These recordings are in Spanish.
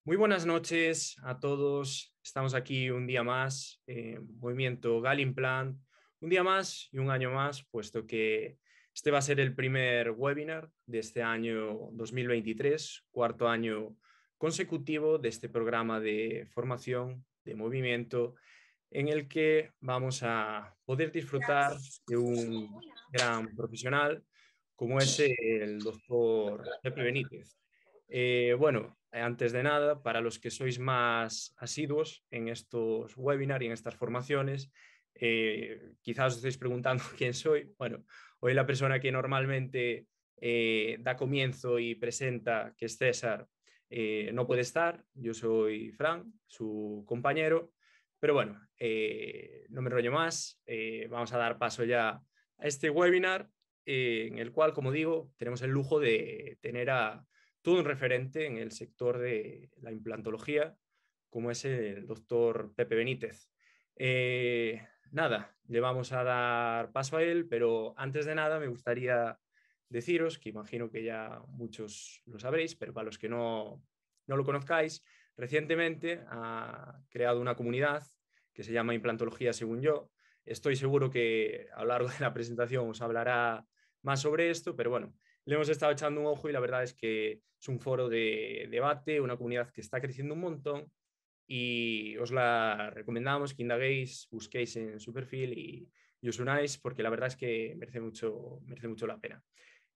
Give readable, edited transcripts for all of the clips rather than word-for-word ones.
Muy buenas noches a todos. Estamos aquí un día más, Movimiento Galimplant, un día más y un año más, puesto que este va a ser el primer webinar de este año 2023, cuarto año consecutivo de este programa de formación de movimiento, en el que vamos a poder disfrutar de un gran profesional como es el doctor Pepe Benítez. Antes de nada, para los que sois más asiduos en estos webinars y en estas formaciones, quizás os estéis preguntando quién soy. Bueno, hoy la persona que normalmente da comienzo y presenta, que es César, no puede estar. Yo soy Fran, su compañero. Pero bueno, no me enrollo más. Vamos a dar paso ya a este webinar, en el cual, como digo, tenemos el lujo de tener a todo un referente en el sector de la implantología, como es el doctor Pepe Benítez. Nada, le vamos a dar paso a él, pero antes de nada me gustaría deciros, que imagino que ya muchos lo sabréis, pero para los que no lo conozcáis, recientemente ha creado una comunidad que se llama Implantología Según Yo. Estoy seguro que a lo largo de la presentación os hablará más sobre esto, pero bueno, le hemos estado echando un ojo y la verdad es que es un foro de debate, una comunidad que está creciendo un montón y os la recomendamos que indaguéis, busquéis en su perfil y os unáis, porque la verdad es que merece mucho la pena.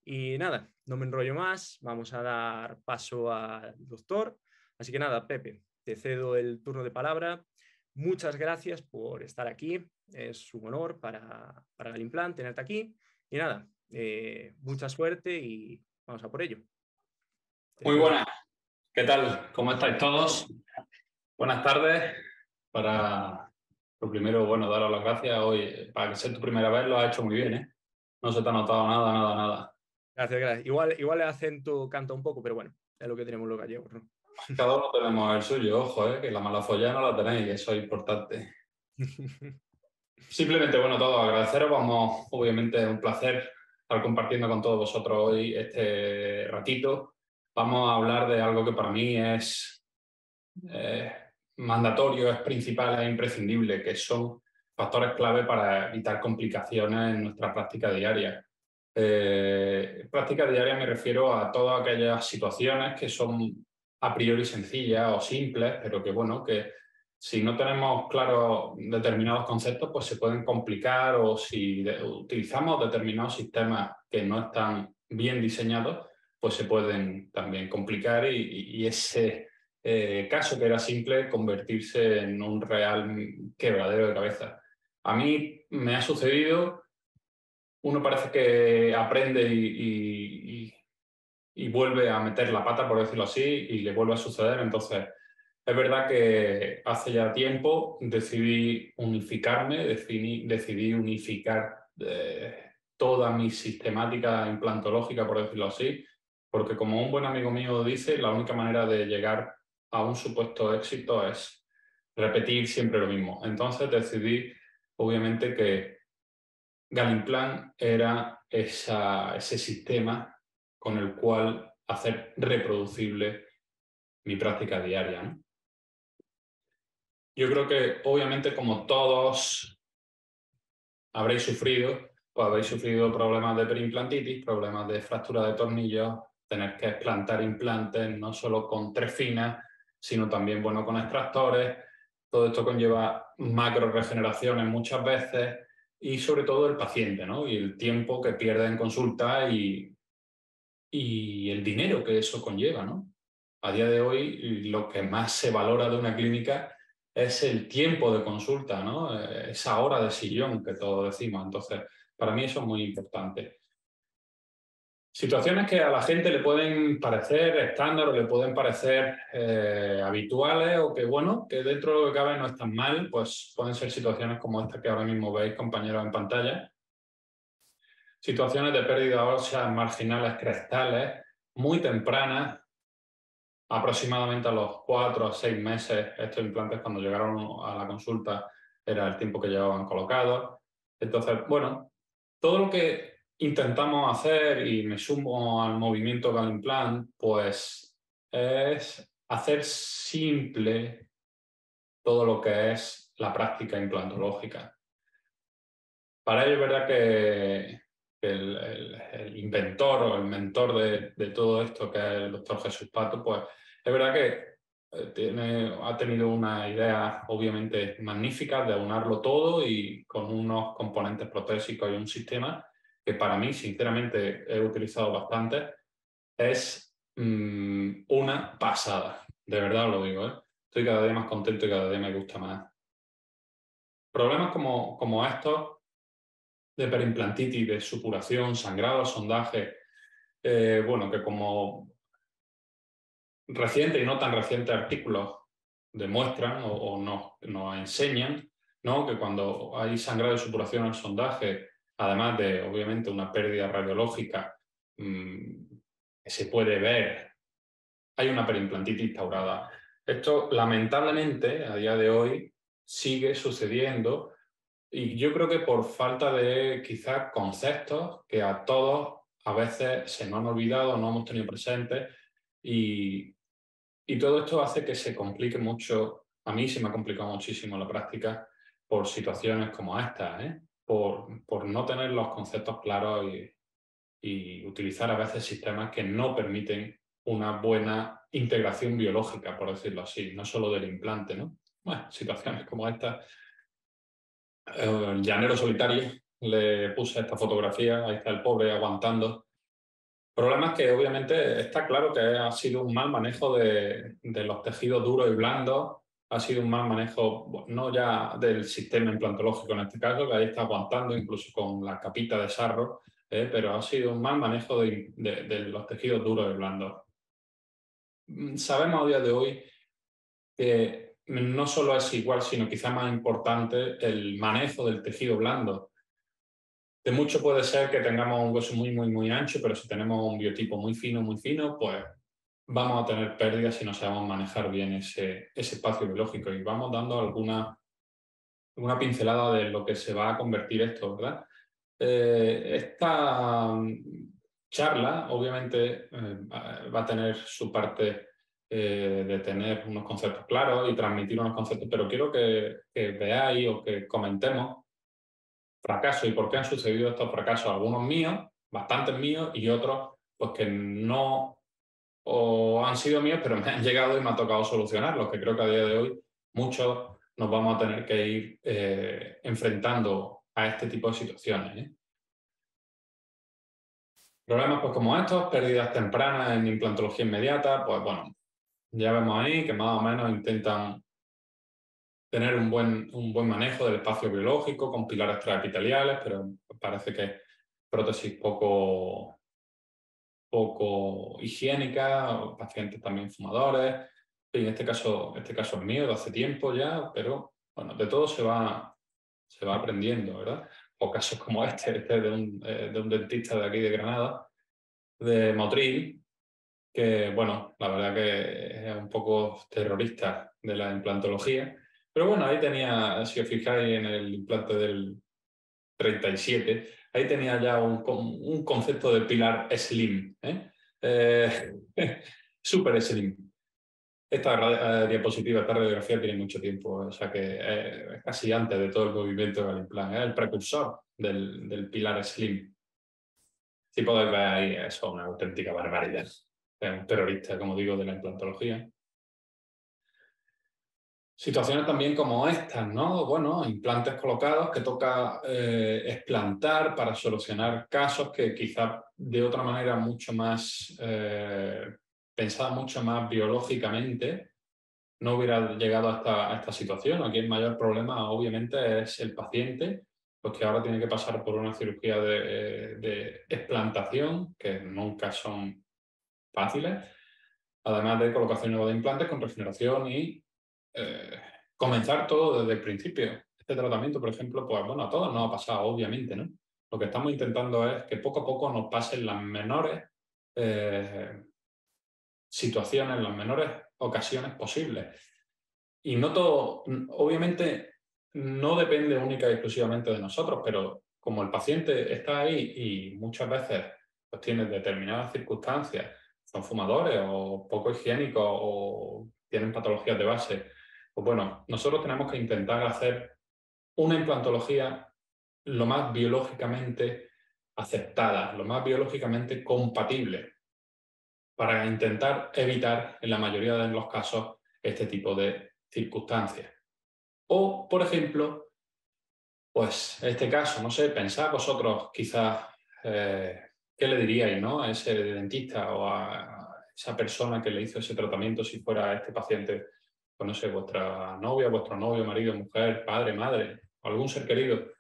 Y nada, no me enrollo más, vamos a dar paso al doctor. Así que nada, Pepe, te cedo el turno de palabra. Muchas gracias por estar aquí. Es un honor para Galimplant tenerte aquí. Y nada, mucha suerte y vamos a por ello. Te Muy cedo. buenas. ¿Qué tal? ¿Cómo estáis todos? Buenas tardes. Lo primero, bueno, daros las gracias. Hoy, para que sea tu primera vez, lo has hecho muy bien, ¿eh? No se te ha notado nada. Gracias, gracias. Igual el acento canta un poco, pero bueno, es lo que tenemos los gallegos, ¿no? Cada uno tenemos el suyo, ojo, que la mala follada no la tenéis, eso es importante. Simplemente, bueno, todo agradeceros. Vamos, obviamente, es un placer estar compartiendo con todos vosotros hoy este ratito. Vamos a hablar de algo que para mí es mandatorio, es principal, es imprescindible, que son factores clave para evitar complicaciones en nuestra práctica diaria. Práctica diaria me refiero a todas aquellas situaciones que son a priori sencillas o simples, pero que, bueno, que si no tenemos claros determinados conceptos, pues se pueden complicar, o si utilizamos determinados sistemas que no están bien diseñados, pues se pueden también complicar y ese caso que era simple convertirse en un real quebradero de cabeza. A mí me ha sucedido, uno parece que aprende y vuelve a meter la pata, por decirlo así, y le vuelve a suceder. Entonces, es verdad que hace ya tiempo decidí unificarme, decidí unificar toda mi sistemática implantológica, por decirlo así, porque como un buen amigo mío dice, la única manera de llegar a un supuesto éxito es repetir siempre lo mismo. Entonces decidí, obviamente, que Galimplant era ese sistema con el cual hacer reproducible mi práctica diaria, ¿no? Yo creo que, obviamente, como todos habréis sufrido, pues habéis sufrido problemas de perimplantitis, problemas de fractura de tornillos, tener que explantar implantes, no solo con trefinas, sino también, bueno, con extractores. Todo esto conlleva macro regeneraciones muchas veces y, sobre todo, el paciente, ¿no? Y el tiempo que pierde en consulta y el dinero que eso conlleva, ¿no? A día de hoy, lo que más se valora de una clínica es el tiempo de consulta, ¿no? Esa hora de sillón que todos decimos. Entonces, para mí eso es muy importante. Situaciones que a la gente le pueden parecer estándar o le pueden parecer habituales, o que, bueno, que dentro de lo que cabe no están mal, pues pueden ser situaciones como esta que ahora mismo veis, compañeros, en pantalla. Situaciones de pérdida ósea marginales crestales muy tempranas, aproximadamente a los 4 a 6 meses. Estos implantes, cuando llegaron a la consulta, era el tiempo que llevaban colocados. Entonces, bueno, todo lo que intentamos hacer, y me sumo al movimiento Galimplant, pues es hacer simple todo lo que es la práctica implantológica. Para ello es verdad que el inventor o el mentor de todo esto, que es el doctor Jesús Pato, pues es verdad que ha tenido una idea obviamente magnífica de aunarlo todo y con unos componentes protésicos y un sistema que para mí, sinceramente, he utilizado bastante, es una pasada. De verdad os lo digo, ¿eh? Estoy cada día más contento y cada día me gusta más. Problemas como estos de perimplantitis, de supuración, sangrado, sondaje, bueno, que como recientes y no tan recientes artículos demuestran o nos enseñan, ¿no? Que cuando hay sangrado y supuración al sondaje, además de obviamente una pérdida radiológica que se puede ver, hay una perimplantitis instaurada. Esto lamentablemente a día de hoy sigue sucediendo y yo creo que por falta de quizás conceptos que a todos a veces se nos han olvidado, no hemos tenido presentes y todo esto hace que se complique mucho. A mí se me ha complicado muchísimo la práctica por situaciones como estas, ¿eh? Por no tener los conceptos claros y utilizar a veces sistemas que no permiten una buena integración biológica, por decirlo así, no solo del implante, ¿no? Bueno, situaciones como estas. El llanero solitario, le puse esta fotografía, ahí está el pobre aguantando. Problemas que obviamente está claro que ha sido un mal manejo de los tejidos duros y blandos, ha sido un mal manejo, no ya del sistema implantológico en este caso, que ahí está aguantando incluso con la capita de sarro, pero ha sido un mal manejo de los tejidos duros y blandos. Sabemos a día de hoy que no solo es igual, sino quizá más importante el manejo del tejido blando. De mucho puede ser que tengamos un hueso muy ancho, pero si tenemos un biotipo muy fino, pues vamos a tener pérdidas si no sabemos manejar bien ese espacio biológico. Y vamos dando alguna pincelada de lo que se va a convertir esto, ¿verdad? Esta charla, obviamente, va a tener su parte de tener unos conceptos claros y transmitir unos conceptos, pero quiero que veáis o que comentemos fracasos y por qué han sucedido estos fracasos. Algunos míos, bastantes míos, y otros pues que no o han sido míos, pero me han llegado y me ha tocado solucionarlos, que creo que a día de hoy muchos nos vamos a tener que ir enfrentando a este tipo de situaciones, ¿eh? Problemas pues como estos, pérdidas tempranas en implantología inmediata, pues bueno, ya vemos ahí que más o menos intentan tener un buen manejo del espacio biológico con pilares transepiteliales, pero parece que prótesis poco higiénica, pacientes también fumadores. En este caso es mío de hace tiempo ya, pero bueno, de todo se va aprendiendo, ¿verdad? O casos como este de un dentista de aquí de Granada, de Motril, que bueno, la verdad que es un poco terrorista de la implantología, pero bueno, ahí tenía, si os fijáis en el implante del 37, ahí tenía ya un concepto de pilar slim, ¿eh? Super slim. Esta diapositiva, esta radiografía tiene mucho tiempo, o sea que es casi antes de todo el movimiento del implante, es el precursor del pilar slim. Si podéis ver ahí, eso es una auténtica barbaridad. Es un terrorista, como digo, de la implantología. Situaciones también como estas, ¿no? Bueno, implantes colocados que toca explantar para solucionar casos que quizás de otra manera mucho más pensada mucho más biológicamente no hubiera llegado a esta situación. Aquí el mayor problema obviamente es el paciente, pues que ahora tiene que pasar por una cirugía de explantación, que nunca son fáciles, además de colocación nueva de implantes con regeneración y eh, comenzar todo desde el principio. Este tratamiento, por ejemplo, pues bueno, a todos nos ha pasado, obviamente, ¿no? Lo que estamos intentando es que poco a poco nos pasen las menores situaciones, las menores ocasiones posibles. Y no todo, obviamente, no depende única y exclusivamente de nosotros, pero como el paciente está ahí y muchas veces pues, tiene determinadas circunstancias son fumadores o poco higiénicos o tienen patologías de base. Pues bueno, nosotros tenemos que intentar hacer una implantología lo más biológicamente aceptada, lo más biológicamente compatible, para intentar evitar, en la mayoría de los casos, este tipo de circunstancias. O, por ejemplo, pues este caso, no sé, pensad vosotros quizás qué le diríais, ¿no?, a ese dentista o a esa persona que le hizo ese tratamiento si fuera este paciente, pues no sé, vuestra novia, vuestro novio, marido, mujer, padre, madre, o algún ser querido.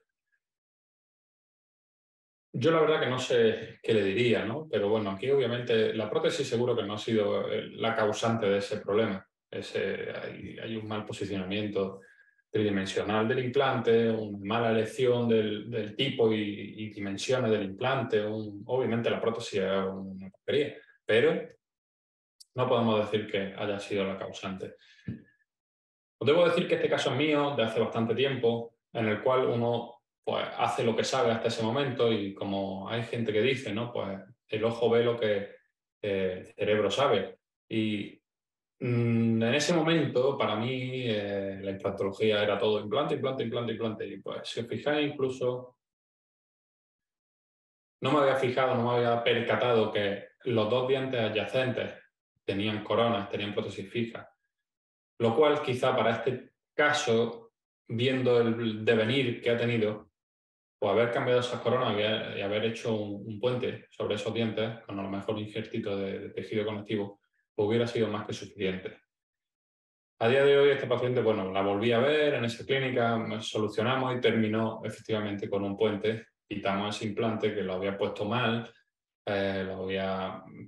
Yo la verdad que no sé qué le diría, ¿no? Pero bueno, aquí obviamente la prótesis seguro que no ha sido la causante de ese problema. Hay un mal posicionamiento tridimensional del implante, una mala elección del tipo y dimensiones del implante. Obviamente la prótesis es una porquería, pero no podemos decir que haya sido la causante. Os debo decir que este caso es mío de hace bastante tiempo, en el cual uno pues hace lo que sabe hasta ese momento y como hay gente que dice, ¿no?, pues el ojo ve lo que el cerebro sabe. Y en ese momento, para mí, la implantología era todo implante, implante, implante, implante. Y pues si os fijáis, incluso no me había fijado, no me había percatado que los dos dientes adyacentes tenían coronas, tenían prótesis fijas. Lo cual quizá para este caso, viendo el devenir que ha tenido, pues haber cambiado esas coronas y haber hecho un puente sobre esos dientes, con a lo mejor un injertito de tejido conectivo, pues hubiera sido más que suficiente. A día de hoy este paciente, bueno, la volví a ver en esa clínica, solucionamos y terminó efectivamente con un puente. Quitamos ese implante que lo había puesto mal,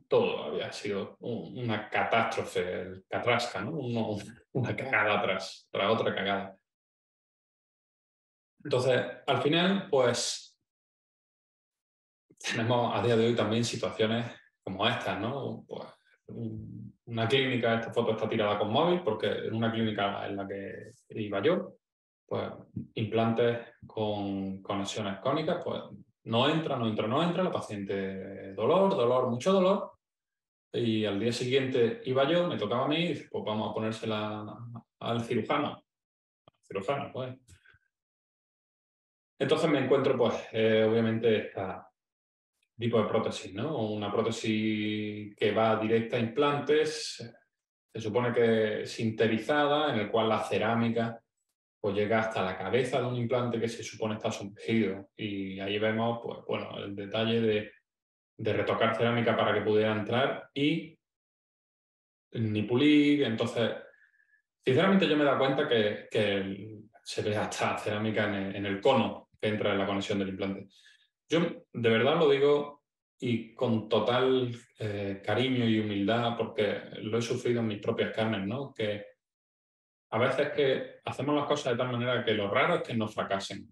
todo había sido una catástrofe, catrasca, ¿no? Una cagada tras otra cagada. Entonces, al final, pues tenemos a día de hoy también situaciones como estas, ¿no? Pues una clínica, esta foto está tirada con móvil porque en una clínica en la que iba yo, pues implantes con conexiones cónicas, pues no entra, no entra, no entra, la paciente dolor, dolor, mucho dolor, y al día siguiente iba yo, me tocaba a mí, y dice, pues vamos a ponérsela al cirujano, pues. Entonces me encuentro, pues, obviamente, este tipo de prótesis, ¿no? Una prótesis que va directa a implantes, se supone que sinterizada, en el cual la cerámica pues llega hasta la cabeza de un implante que se supone está sumergido. Y ahí vemos, pues, bueno, el detalle de retocar cerámica para que pudiera entrar y ni pulir. Entonces, sinceramente yo me he dado cuenta que se ve hasta cerámica en el cono que entra en la conexión del implante. Yo de verdad lo digo y con total cariño y humildad, porque lo he sufrido en mis propias carnes, ¿no? Que a veces que hacemos las cosas de tal manera que lo raro es que no fracasen.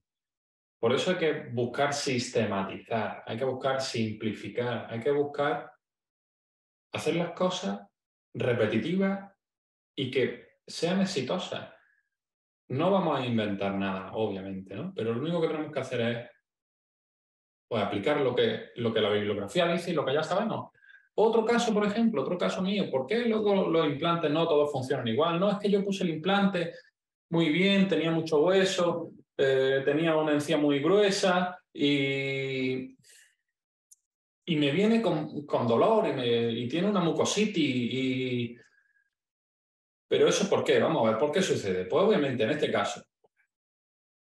Por eso hay que buscar sistematizar, hay que buscar simplificar, hay que buscar hacer las cosas repetitivas y que sean exitosas. No vamos a inventar nada, obviamente, ¿no? Pero lo único que tenemos que hacer es pues, aplicar lo que la bibliografía dice y lo que ya sabemos. Otro caso, por ejemplo, otro caso mío, ¿por qué luego los implantes no todos funcionan igual? No, es que yo puse el implante muy bien, tenía mucho hueso, tenía una encía muy gruesa y me viene con dolor y tiene una mucositis. Pero eso, ¿por qué? Vamos a ver, ¿por qué sucede? Pues obviamente en este caso,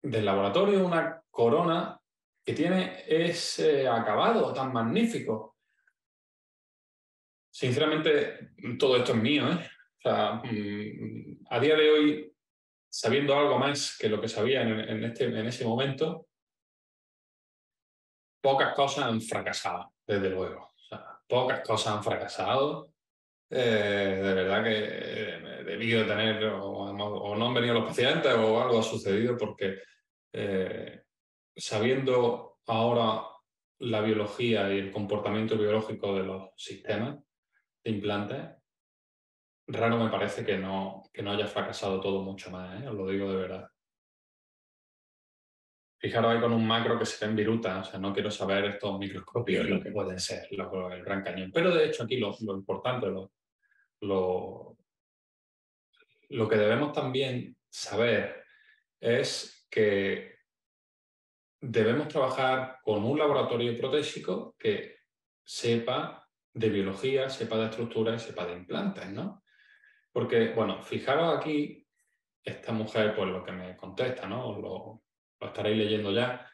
del laboratorio una corona que tiene ese acabado tan magnífico. Sinceramente, todo esto es mío, ¿eh? O sea, a día de hoy, sabiendo algo más que lo que sabía en ese momento, pocas cosas han fracasado, desde luego. O sea, pocas cosas han fracasado. De verdad que he debido tener, o no han venido los pacientes, o algo ha sucedido, porque sabiendo ahora la biología y el comportamiento biológico de los sistemas de implantes, raro me parece que no haya fracasado todo mucho más, ¿eh? Os lo digo de verdad. Fijaros ahí con un macro que se ve en viruta, o sea, no quiero saber estos microscopios lo que pueden ser el Gran Cañón. Pero de hecho aquí lo importante, lo que debemos también saber es que debemos trabajar con un laboratorio protésico que sepa de biología, sepa de estructura y sepa de implantes, ¿no? Porque, bueno, fijaros aquí, esta mujer, pues lo que me contesta, ¿no? Lo estaréis leyendo ya.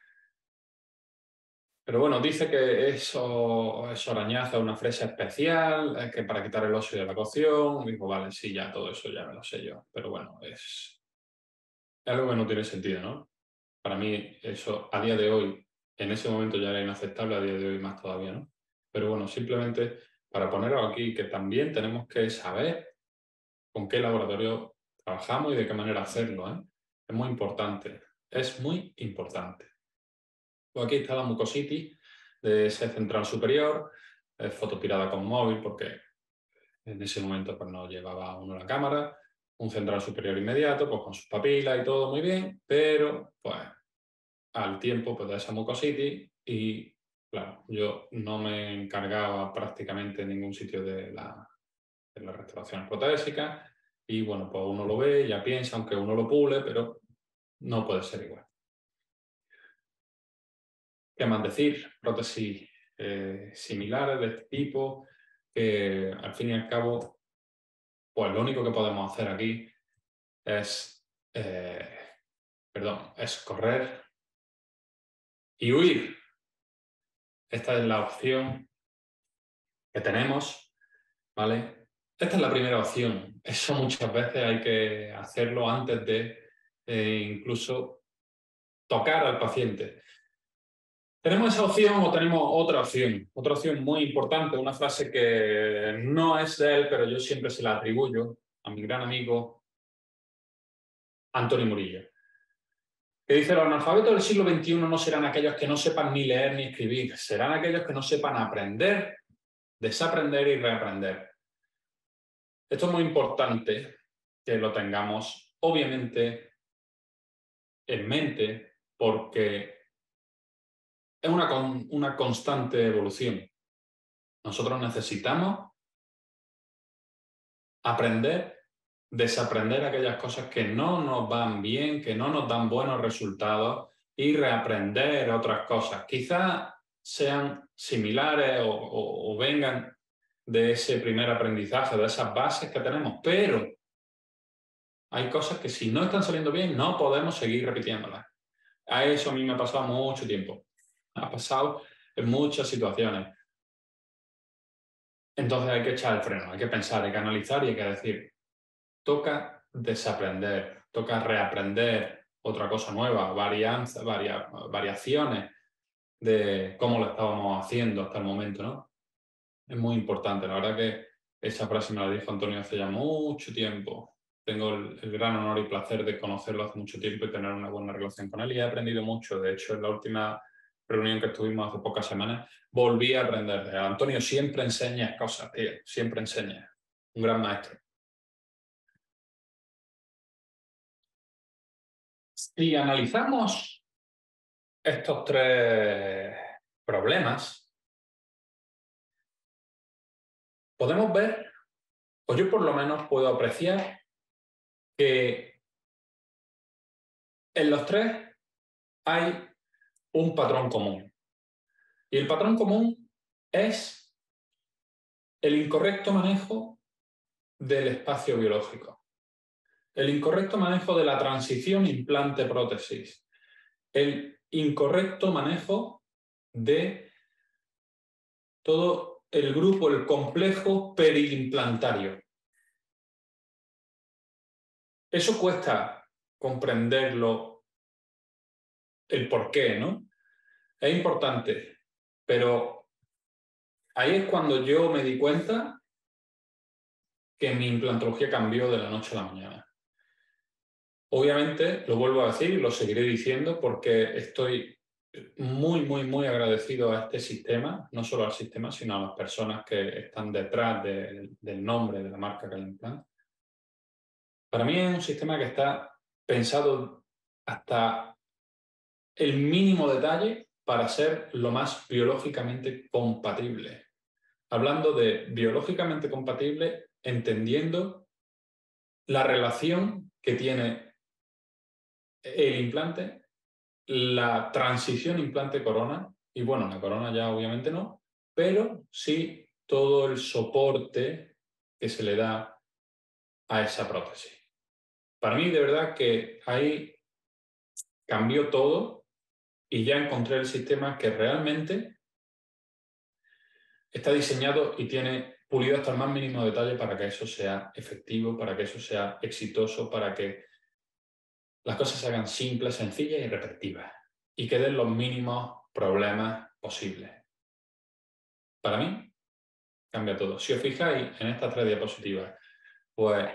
Pero bueno, dice que eso arañazo es una fresa especial, que para quitar el óxido de la cocción. Digo, vale, sí, ya todo eso ya me lo sé yo. Pero bueno, es algo que no tiene sentido, ¿no? Para mí eso a día de hoy, en ese momento ya era inaceptable, a día de hoy más todavía, ¿no? Pero bueno, simplemente para poneros aquí que también tenemos que saber con qué laboratorio trabajamos y de qué manera hacerlo, ¿eh? Es muy importante, es muy importante. Pues aquí está la mucositis de ese central superior, foto tirada con móvil porque en ese momento pues no llevaba uno la cámara, un central superior inmediato, pues con sus papilas y todo muy bien, pero pues al tiempo pues de esa mucositis y claro, yo no me encargaba prácticamente en ningún sitio de la restauración protésica y bueno, pues uno lo ve, ya piensa, aunque uno lo pule, pero no puede ser igual. ¿Qué más decir? Prótesis similares de este tipo, que al fin y al cabo, pues lo único que podemos hacer aquí es, es correr y huir. Esta es la opción que tenemos, ¿vale? Esta es la primera opción. Eso muchas veces hay que hacerlo antes de incluso tocar al paciente. ¿Tenemos esa opción o tenemos otra opción? Otra opción muy importante, una frase que no es de él, pero yo siempre se la atribuyo a mi gran amigo Antonio Murillo, que dice: los analfabetos del siglo XXI no serán aquellos que no sepan ni leer ni escribir, serán aquellos que no sepan aprender, desaprender y reaprender. Esto es muy importante que lo tengamos, obviamente, en mente, porque es una constante evolución. Nosotros necesitamos aprender, desaprender aquellas cosas que no nos van bien, que no nos dan buenos resultados y reaprender otras cosas. Quizás sean similares o vengan de ese primer aprendizaje, de esas bases que tenemos, pero hay cosas que si no están saliendo bien no podemos seguir repitiéndolas. A eso a mí me ha pasado mucho tiempo. Ha pasado en muchas situaciones. Entonces hay que echar el freno, hay que pensar, hay que analizar y hay que decir: toca desaprender, toca reaprender otra cosa nueva, variaciones de cómo lo estábamos haciendo hasta el momento, ¿no? Es muy importante. La verdad que esa frase me la dijo Antonio hace ya mucho tiempo. Tengo el gran honor y placer de conocerlo hace mucho tiempo y tener una buena relación con él y he aprendido mucho. De hecho, en la última reunión que estuvimos hace pocas semanas, volví a aprender. Antonio siempre enseña cosas, tío, siempre enseña. Un gran maestro. Si analizamos estos tres problemas, podemos ver, o yo por lo menos puedo apreciar, que en los tres hay un patrón común. Y el patrón común es el incorrecto manejo del espacio biológico, el incorrecto manejo de la transición implante-prótesis, el incorrecto manejo de todo el grupo, el complejo periimplantario. Eso cuesta comprenderlo, el por qué, ¿no? Es importante, pero ahí es cuando yo me di cuenta que mi implantología cambió de la noche a la mañana. Obviamente, lo vuelvo a decir y lo seguiré diciendo porque estoy muy, muy, muy agradecido a este sistema, no solo al sistema, sino a las personas que están detrás del nombre de la marca Calimplant. Para mí es un sistema que está pensado hasta el mínimo detalle para ser lo más biológicamente compatible. Hablando de biológicamente compatible, entendiendo la relación que tiene el implante, la transición implante-corona, y bueno, la corona ya obviamente no, pero sí todo el soporte que se le da a esa prótesis. Para mí, de verdad que ahí cambió todo y ya encontré el sistema que realmente está diseñado y tiene pulido hasta el más mínimo detalle para que eso sea efectivo, para que eso sea exitoso, para que las cosas se hagan simples, sencillas y repetitivas y queden los mínimos problemas posibles. Para mí, cambia todo. Si os fijáis en estas 3 diapositivas, pues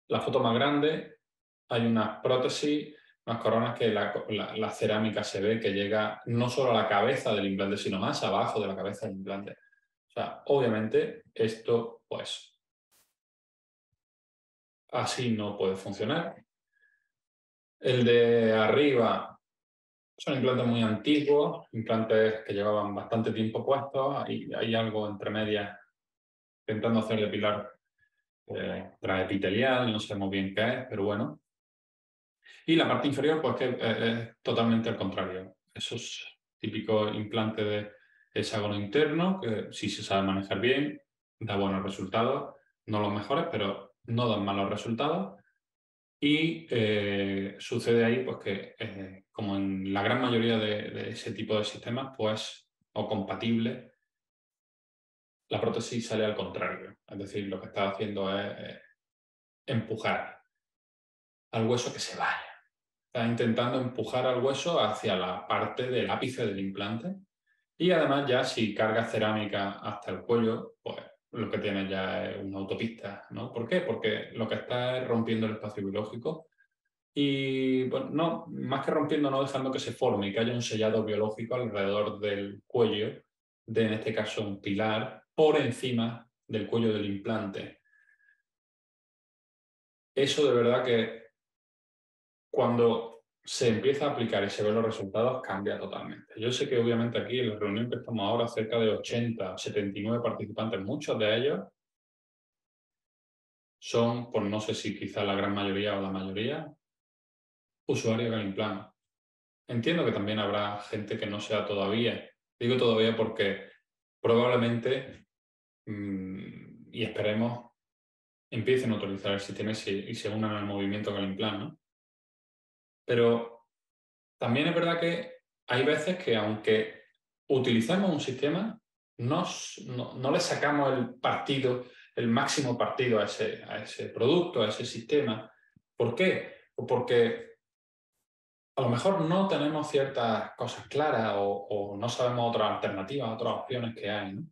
la foto más grande, hay unas prótesis, unas coronas que la cerámica se ve que llega no solo a la cabeza del implante, sino más abajo de la cabeza del implante. O sea, obviamente esto, pues, así no puede funcionar. El de arriba son implantes muy antiguos, implantes que llevaban bastante tiempo puestos, y hay algo entre medias intentando hacer de pilar transepitelial, no sabemos bien qué es, pero bueno. Y la parte inferior, pues que es totalmente al contrario. Esos típicos implantes de hexágono interno, que si se sabe manejar bien, da buenos resultados, no los mejores, pero no dan malos resultados. Y sucede ahí pues que, como en la gran mayoría de ese tipo de sistemas, pues, o compatibles, la prótesis sale al contrario. Es decir, lo que está haciendo es empujar al hueso que se vaya. Está intentando empujar al hueso hacia la parte del ápice del implante. Y además ya si cargas cerámica hasta el cuello, pues lo que tienes ya es una autopista, ¿no? ¿Por qué? Porque lo que está es rompiendo el espacio biológico y, bueno, no, más que rompiendo, no dejando que se forme y que haya un sellado biológico alrededor del cuello, de en este caso un pilar, por encima del cuello del implante. Eso de verdad que cuando se empieza a aplicar y se ven los resultados, cambia totalmente. Yo sé que obviamente aquí en la reunión que estamos ahora, cerca de 80, 79 participantes, muchos de ellos son, pues no sé si quizá la gran mayoría o la mayoría, usuarios del implante. Entiendo que también habrá gente que no sea todavía. Digo todavía porque probablemente, y esperemos, empiecen a utilizar el sistema y se unan al movimiento con el implante, ¿no? Pero también es verdad que hay veces que aunque utilicemos un sistema, no le sacamos el partido, el máximo partido a ese producto, a ese sistema. ¿Por qué? Porque a lo mejor no tenemos ciertas cosas claras o no sabemos otras alternativas, otras opciones que hay, ¿no?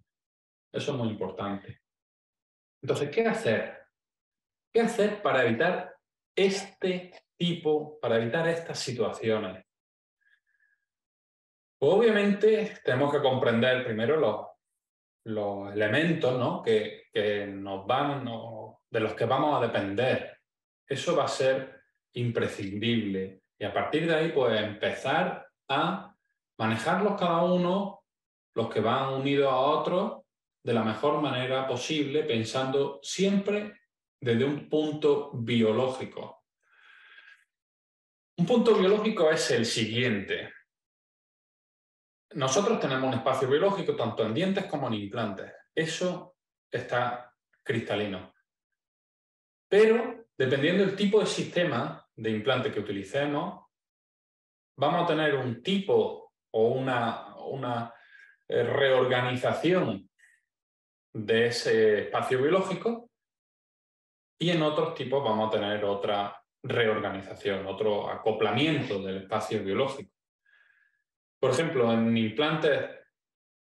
Eso es muy importante. Entonces, ¿qué hacer? ¿Qué hacer para evitar para evitar estas situaciones? Pues obviamente tenemos que comprender primero los elementos, ¿no? que nos van, de los que vamos a depender. Eso va a ser imprescindible. Y a partir de ahí, pues empezar a manejarlos cada uno, los que van unidos a otros, de la mejor manera posible, pensando siempre desde un punto biológico. Un punto biológico es el siguiente. Nosotros tenemos un espacio biológico tanto en dientes como en implantes. Eso está cristalino. Pero, dependiendo del tipo de sistema de implante que utilicemos, vamos a tener un tipo o una reorganización de ese espacio biológico y en otros tipos vamos a tener otra reorganización, otro acoplamiento del espacio biológico. Por ejemplo, en implantes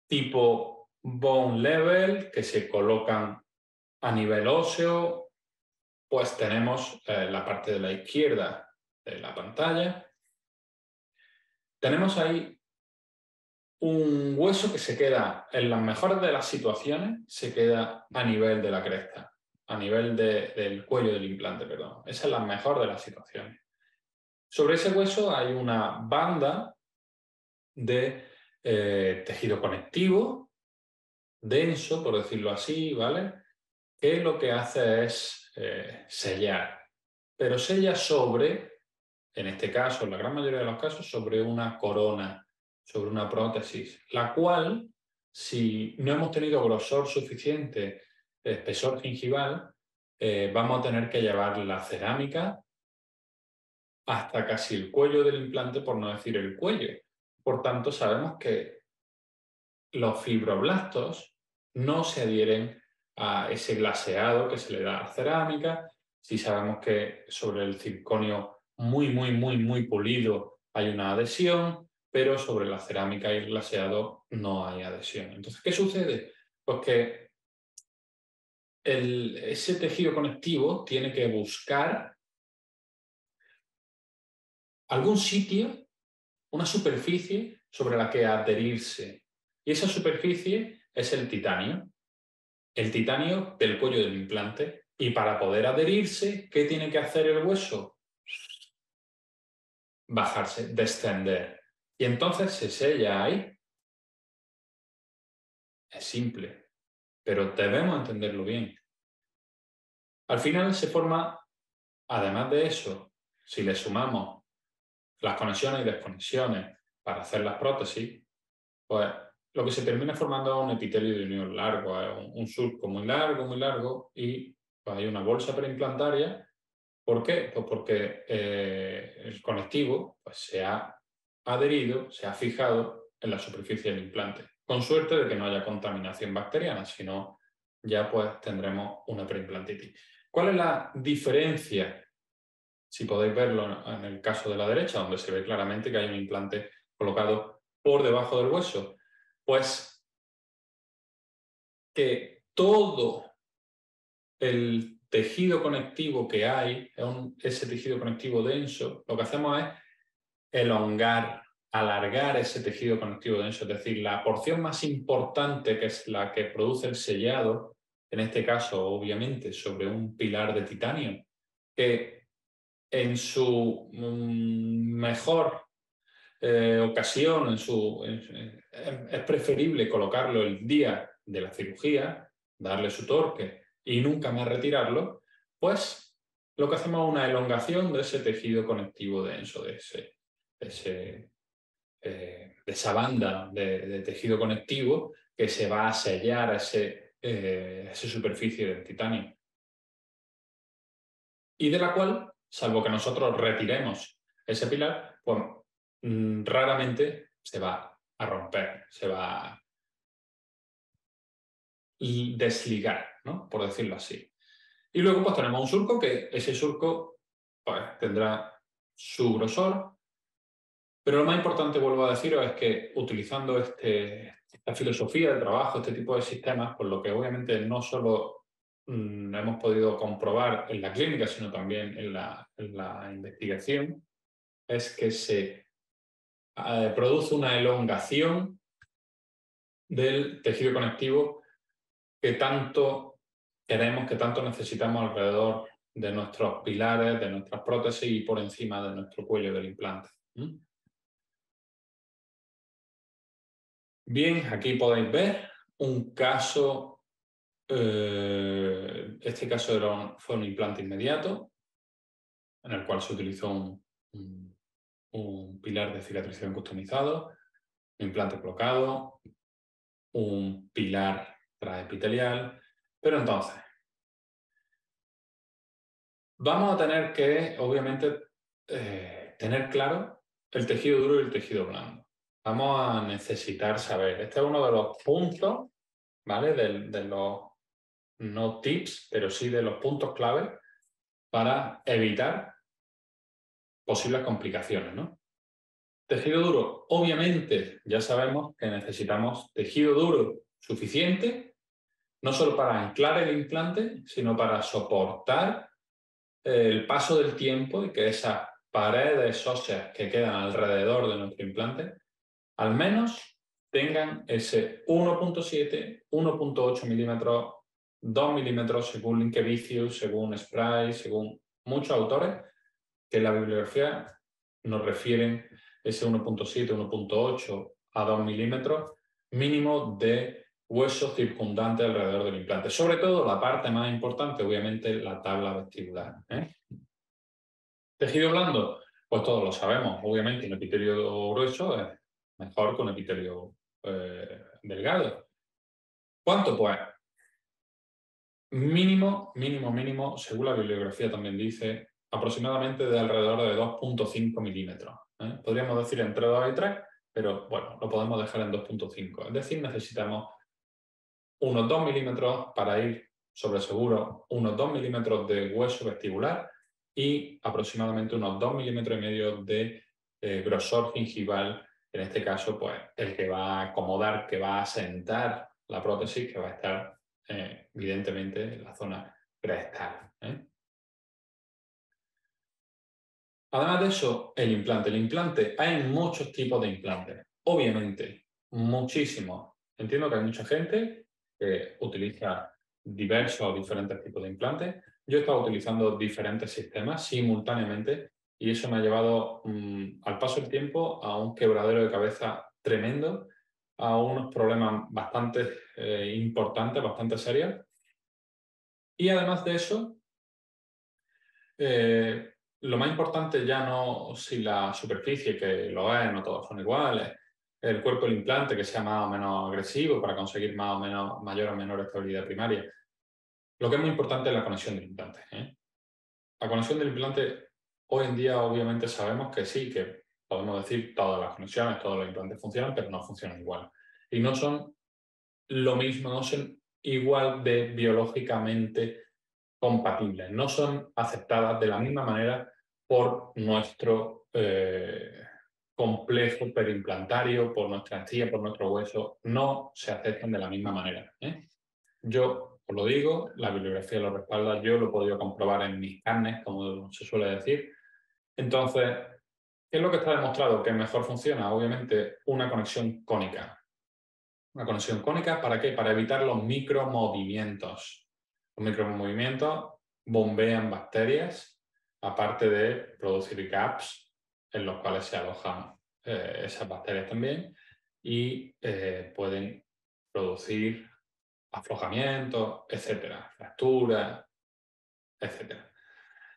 tipo bone level, que se colocan a nivel óseo, pues tenemos la parte de la izquierda de la pantalla. Tenemos ahí un hueso que se queda, en las mejores de las situaciones, se queda a nivel de la cresta, a nivel del cuello del implante, perdón. Esa es la mejor de las situaciones. Sobre ese hueso hay una banda de tejido conectivo, denso, por decirlo así, ¿vale? Que lo que hace es sellar, pero sella sobre, en este caso, en la gran mayoría de los casos, sobre una corona, sobre una prótesis, la cual, si no hemos tenido grosor suficiente, espesor gingival, vamos a tener que llevar la cerámica hasta casi el cuello del implante, por no decir el cuello. Por tanto, sabemos que los fibroblastos no se adhieren a ese glaseado que se le da a la cerámica. Si sabemos que sobre el circonio muy pulido hay una adhesión, pero sobre la cerámica y el glaseado no hay adhesión. Entonces, ¿qué sucede? Pues que ese tejido conectivo tiene que buscar algún sitio, una superficie sobre la que adherirse. Y esa superficie es el titanio del cuello del implante. Y para poder adherirse, ¿qué tiene que hacer el hueso? Bajarse, descender. Y entonces se sella ahí. Es simple, pero debemos entenderlo bien. Al final se forma, además de eso, si le sumamos las conexiones y desconexiones para hacer las prótesis, pues lo que se termina formando es un epitelio de unión largo, es un surco muy largo, y pues hay una bolsa preimplantaria. ¿Por qué? Pues porque el conectivo pues, se ha adherido, se ha fijado en la superficie del implante, con suerte de que no haya contaminación bacteriana, si no ya pues tendremos una preimplantitis. ¿Cuál es la diferencia? Si podéis verlo en el caso de la derecha, donde se ve claramente que hay un implante colocado por debajo del hueso, pues que todo el tejido conectivo que hay, ese tejido conectivo denso, lo que hacemos es elongar, alargar ese tejido conectivo denso, es decir, la porción más importante, que es la que produce el sellado, en este caso, obviamente, sobre un pilar de titanio, que en su mejor ocasión, es preferible colocarlo el día de la cirugía, darle su torque y nunca más retirarlo, pues lo que hacemos es una elongación de ese tejido conectivo denso, de esa banda de tejido conectivo que se va a sellar a esa superficie del titanio. Y de la cual, salvo que nosotros retiremos ese pilar, pues raramente se va a romper, se va a desligar, ¿no? Por decirlo así. Y luego pues tenemos un surco, que ese surco pues, tendrá su grosor, pero lo más importante, vuelvo a deciros, es que utilizando esta filosofía de trabajo, este tipo de sistemas, por lo que obviamente no solo hemos podido comprobar en la clínica, sino también en la investigación, es que se produce una elongación del tejido conectivo que tanto queremos, que tanto necesitamos alrededor de nuestros pilares, de nuestras prótesis y por encima de nuestro cuello del implante. Bien, aquí podéis ver un caso, este caso fue un implante inmediato, en el cual se utilizó un pilar de cicatrización customizado, un implante colocado, un pilar transepitelial, pero entonces vamos a tener que, obviamente, tener claro el tejido duro y el tejido blando. Vamos a necesitar saber, este es uno de los puntos, ¿vale? De los, no tips, pero sí de los puntos clave para evitar posibles complicaciones, ¿no? Tejido duro, obviamente, ya sabemos que necesitamos tejido duro suficiente, no solo para anclar el implante, sino para soportar el paso del tiempo y que esas paredes óseas que quedan alrededor de nuestro implante al menos tengan ese 1.7, 1.8 milímetros, 2 milímetros según Linkevicius, según Spry, según muchos autores que en la bibliografía nos refieren ese 1.7, 1.8 a 2 milímetros mínimo de hueso circundante alrededor del implante. Sobre todo la parte más importante, obviamente, la tabla vestibular. Tejido blando, pues todos lo sabemos. Obviamente un epitelio grueso es mejor que un epitelio delgado. ¿Cuánto? Pues mínimo, según la bibliografía también dice, aproximadamente de alrededor de 2.5 milímetros. Podríamos decir entre 2 y 3, pero bueno, lo podemos dejar en 2.5. Es decir, necesitamos unos 2 milímetros para ir sobre seguro, unos 2 milímetros de hueso vestibular y aproximadamente unos 2 milímetros y medio de grosor gingival, en este caso, pues el que va a acomodar, que va a asentar la prótesis, que va a estar evidentemente en la zona preestal. Además de eso, el implante. El implante, hay muchos tipos de implantes. Obviamente, muchísimos. Entiendo que hay mucha gente que utiliza diversos o diferentes tipos de implantes. Yo he estado utilizando diferentes sistemas simultáneamente y eso me ha llevado, al paso del tiempo, a un quebradero de cabeza tremendo, a unos problemas bastante importantes, bastante serios. Y además de eso, lo más importante ya no si la superficie, que lo es, no todos son iguales, el cuerpo del implante que sea más o menos agresivo para conseguir más o menos mayor o menor estabilidad primaria. Lo que es muy importante es la conexión del implante. La conexión del implante, hoy en día obviamente sabemos que sí, que podemos decir todas las conexiones, todos los implantes funcionan, pero no funcionan igual. Y no son lo mismo, no son igual de biológicamente compatibles, no son aceptadas de la misma manera por nuestro complejo perimplantario, por nuestra encía, por nuestro hueso, no se aceptan de la misma manera. Yo os lo digo, la bibliografía lo respalda, yo lo he podido comprobar en mis carnes, como se suele decir. Entonces, ¿qué es lo que está demostrado que mejor funciona? Obviamente, una conexión cónica. Una conexión cónica, ¿para qué? Para evitar los micromovimientos. Los micromovimientos bombean bacterias, aparte de producir gaps en los cuales se alojan esas bacterias también y pueden producir aflojamientos, etcétera, fracturas, etcétera.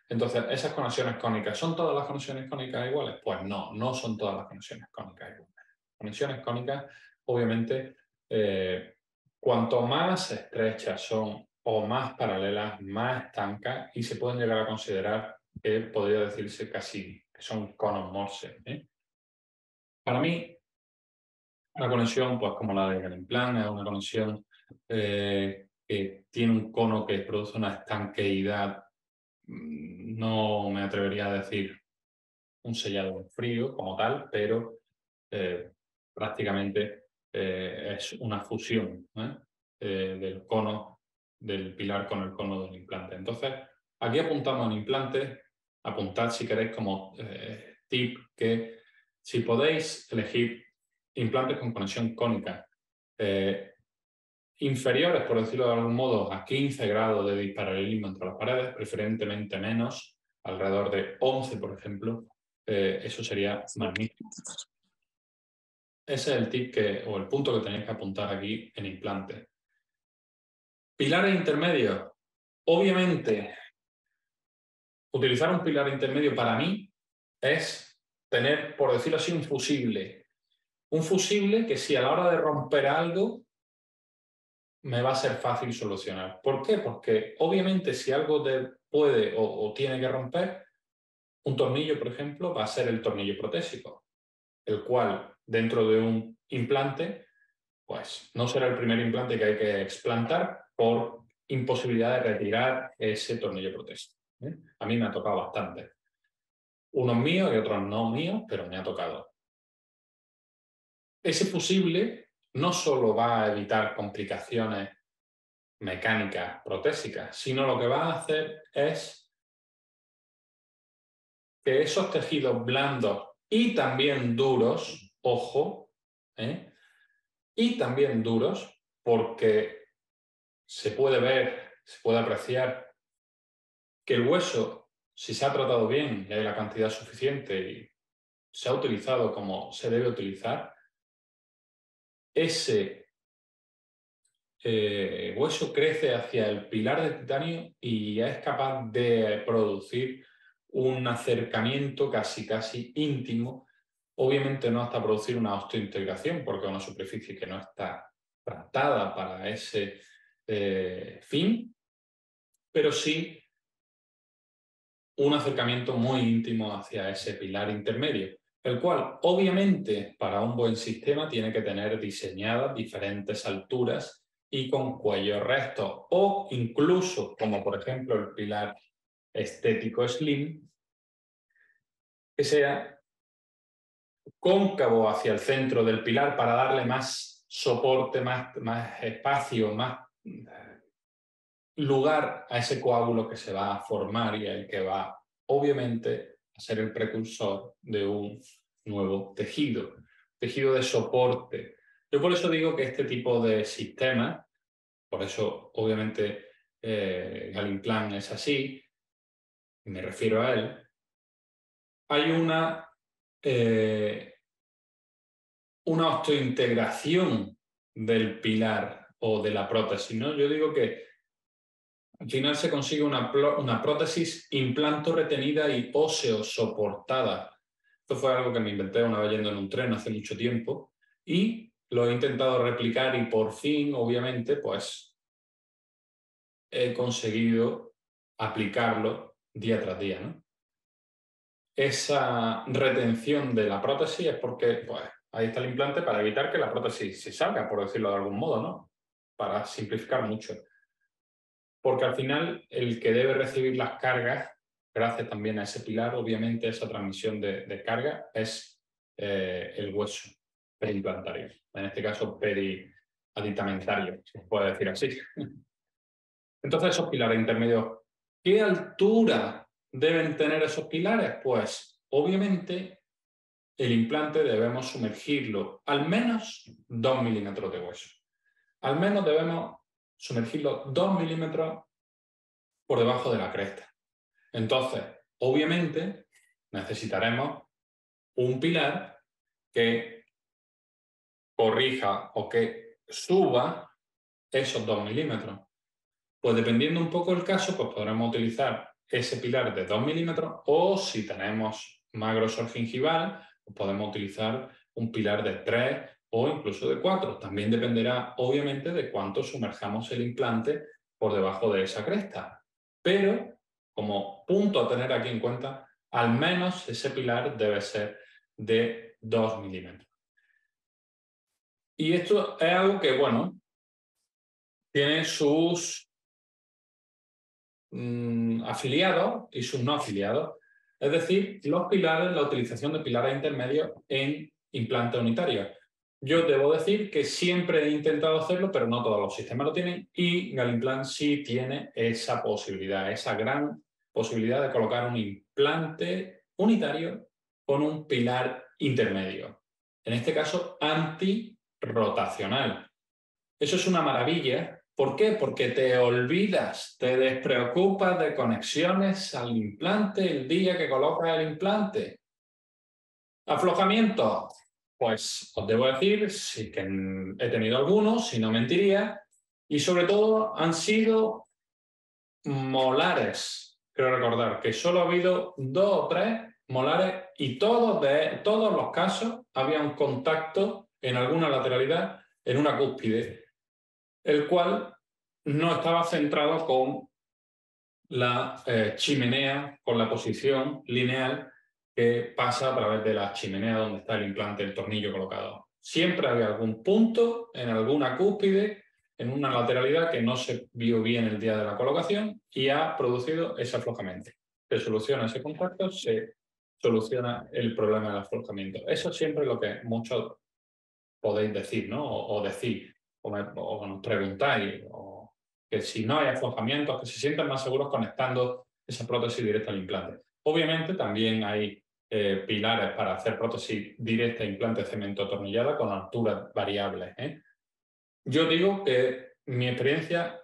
Entonces, esas conexiones cónicas, ¿son todas las conexiones cónicas iguales? Pues no, no son todas las conexiones cónicas iguales. Conexiones cónicas, obviamente, cuanto más estrechas son o más paralelas, más estancas y se pueden llegar a considerar que podría decirse casi que son conos Morse. Para mí, una conexión, pues como la de Galen-Planck, es una conexión que tiene un cono que produce una estanqueidad, no me atrevería a decir un sellado en frío como tal, pero prácticamente es una fusión del cono del pilar con el cono del implante. Entonces, aquí apuntamos en implante, apuntad si queréis como tip que si podéis elegir implantes con conexión cónica inferiores, por decirlo de algún modo, a 15 grados de disparalelismo entre las paredes, preferentemente menos, alrededor de 11, por ejemplo, eso sería magnífico. Ese es el tip o el punto que tenéis que apuntar aquí en implante. Pilares intermedios. Obviamente, utilizar un pilar intermedio para mí es tener, por decirlo así, un fusible. Un fusible que si a la hora de romper algo me va a ser fácil solucionar. ¿Por qué? Porque obviamente si algo puede o tiene que romper, un tornillo, por ejemplo, va a ser el tornillo protésico, el cual dentro de un implante, pues no será el primer implante que hay que explantar por imposibilidad de retirar ese tornillo protésico. A mí me ha tocado bastante. Unos míos y otros no míos, pero me ha tocado. Ese fusible no solo va a evitar complicaciones mecánicas protésicas, sino lo que va a hacer es que esos tejidos blandos y también duros, ojo, y también duros, porque se puede ver, se puede apreciar que el hueso, si se ha tratado bien y hay la cantidad suficiente y se ha utilizado como se debe utilizar, ese hueso crece hacia el pilar de titanio y es capaz de producir un acercamiento casi íntimo. Obviamente no hasta producir una osteointegración, porque es una superficie que no está tratada para ese fin, pero sí un acercamiento muy íntimo hacia ese pilar intermedio, el cual obviamente para un buen sistema tiene que tener diseñadas diferentes alturas y con cuello recto, o incluso, como por ejemplo el pilar estético slim, que sea cóncavo hacia el centro del pilar para darle más soporte, más espacio, más lugar a ese coágulo que se va a formar y el que va, obviamente, a ser el precursor de un nuevo tejido de soporte. Yo por eso digo que este tipo de sistema, por eso obviamente Galimplan es así, me refiero a él, hay una osteointegración del pilar o de la prótesis, ¿no? Yo digo que al final se consigue una prótesis implanto retenida y óseo soportada. Esto fue algo que me inventé una vez yendo en un tren hace mucho tiempo y lo he intentado replicar y por fin, obviamente, pues he conseguido aplicarlo día tras día, ¿no? Esa retención de la prótesis es porque, pues, ahí está el implante para evitar que la prótesis se salga, por decirlo de algún modo, ¿no? Para simplificar mucho. Porque al final el que debe recibir las cargas, gracias también a ese pilar, obviamente esa transmisión de carga, es el hueso periimplantario, en este caso periaditamentario, si se puede decir así. Entonces esos pilares intermedios, ¿qué altura deben tener esos pilares? Pues obviamente el implante debemos sumergirlo al menos 2 milímetros de hueso. Al menos debemos sumergirlo 2 milímetros por debajo de la cresta. Entonces, obviamente, necesitaremos un pilar que corrija o que suba esos 2 milímetros. Pues dependiendo un poco del caso, pues podremos utilizar ese pilar de 2 milímetros o si tenemos más grosor gingival, pues podemos utilizar un pilar de 3 o incluso de 4. También dependerá, obviamente, de cuánto sumerjamos el implante por debajo de esa cresta. Pero, como punto a tener aquí en cuenta, al menos ese pilar debe ser de 2 milímetros. Y esto es algo que, bueno, tiene sus afiliados y sus no afiliados. Es decir, los pilares, la utilización de pilares intermedios en implantes unitarios. Yo debo decir que siempre he intentado hacerlo, pero no todos los sistemas lo tienen y Galimplan sí tiene esa posibilidad, esa gran posibilidad de colocar un implante unitario con un pilar intermedio. En este caso, antirrotacional. Eso es una maravilla. ¿Por qué? Porque te olvidas, te despreocupas de conexiones al implante el día que colocas el implante. ¿Aflojamiento? Pues os debo decir, sí que he tenido algunos, si no mentiría, y sobre todo han sido molares. Creo recordar que solo ha habido 2 o 3 molares y todos los casos había un contacto en alguna lateralidad en una cúspide, el cual no estaba centrado con la chimenea, con la posición lineal que pasa a través de la chimenea donde está el implante, el tornillo colocado. Siempre había algún punto en alguna cúspide, en una lateralidad que no se vio bien el día de la colocación y ha producido ese aflojamiento. Se soluciona ese contacto, se soluciona el problema del aflojamiento. Eso es siempre lo que muchos podéis decir, ¿no? O decir, o nos preguntáis, o que si no hay aflojamientos, que se sientan más seguros conectando esa prótesis directa al implante. Obviamente también hay pilares para hacer prótesis directa implante cemento atornillada con alturas variables. Yo digo que mi experiencia